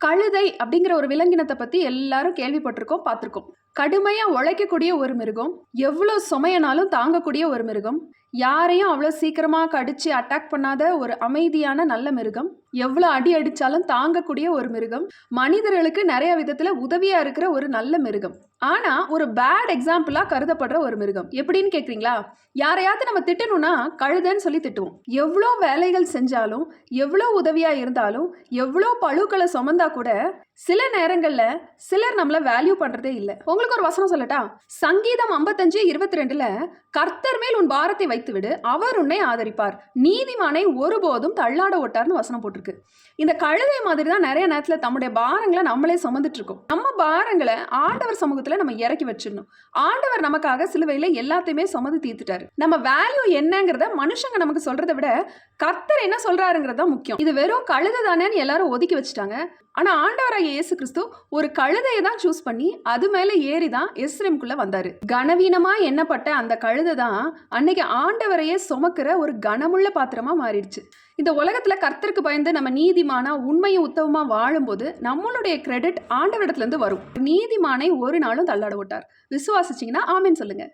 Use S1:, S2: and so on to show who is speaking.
S1: கழுதை அப்படிங்கிற ஒரு விலங்கினத்தை பத்தி எல்லாரும் கேள்விப்பட்டிருக்கோம், பார்த்திருக்கோம். கடுமையா உழைக்கக்கூடிய ஒரு மிருகம், எவ்வளோ சுமையனாலும் தாங்கக்கூடிய ஒரு மிருகம், யாரையும் அவ்வளோ சீக்கிரமா கடிச்சு அட்டாக் பண்ணாத ஒரு அமைதியான நல்ல மிருகம், எவ்வளோ அடி அடிச்சாலும் தாங்கக்கூடிய ஒரு மிருகம், மனிதர்களுக்கு நிறைய விதத்துல உதவியா இருக்கிற ஒரு நல்ல மிருகம். ஆனா ஒரு பேட் எக்ஸாம்பிளா கருதப்படுற ஒரு மிருகம். எப்படின்னு கேக்குறீங்களா? யாரையாவது நம்ம திட்டணும்னா கழுதைன்னு சொல்லி திட்டுவோம். எவ்வளோ வேலைகள் செஞ்சாலும், எவ்வளோ உதவியா இருந்தாலும், எவ்வளோ பளுக்களை சுமந்தா கூட சில நேரங்கள்ல சிலர் நம்மள வேல்யூ பண்றதே இல்லை. உங்களுக்கு ஒரு வசனம் சொல்லட்டா? சங்கீதம் 55:22 கர்த்தர் மேல் உன் பாரத்தை வைத்து விடு, அவர் உன்னை ஆதரிப்பார், நீதிமானை ஒருபோதும் தள்ளாட ஓட்டார்னு வசனம் போட்டிருக்கு. இந்த கழுதை மாதிரி தான் நிறைய நேரத்துல தம்முடைய பாரங்களை நம்மளே சுமந்துட்டு இருக்கோம். நம்ம பாரங்களை ஆண்டவர் சமூகத்துல நம்ம இறக்கி வச்சிடணும். ஆண்டவர் நமக்காக சிலுவையில எல்லாத்தையுமே சுமந்து தீர்த்துட்டாரு. நம்ம வேல்யூ என்னங்கிறத மனுஷங்க நமக்கு சொல்றதை விட கர்த்தர் என்ன சொல்றாருங்கிறதா முக்கியம். இது வெறும் கழுதை தானேன்னு எல்லாரும் ஒதுக்கி வச்சுட்டாங்க. ஆனா ஆண்டவராகிய இயேசு கிறிஸ்து ஒரு கழுதையை தான் சூஸ் பண்ணி அது மேல ஏறி தான் எருசலேமுக்குள்ள வந்தாரு. கனவீனமா எண்ணப்பட்ட அந்த கழுதை தான் அன்னைக்கு ஆண்டவரையே சுமக்கிற ஒரு கனமுள்ள பாத்திரமா மாறிடுச்சு. இந்த உலகத்துல கர்த்தருக்கு பயந்து நம்ம நீதிமானா உண்மையும் உத்தவமா வாழும்போது நம்மளுடைய கிரெடிட் ஆண்டவரிடத்துல இருந்து வரும். நீதிமானை ஒரு நாளும் தள்ளாட விட்டார். விசுவாசிச்சீங்கன்னா ஆமென் சொல்லுங்க.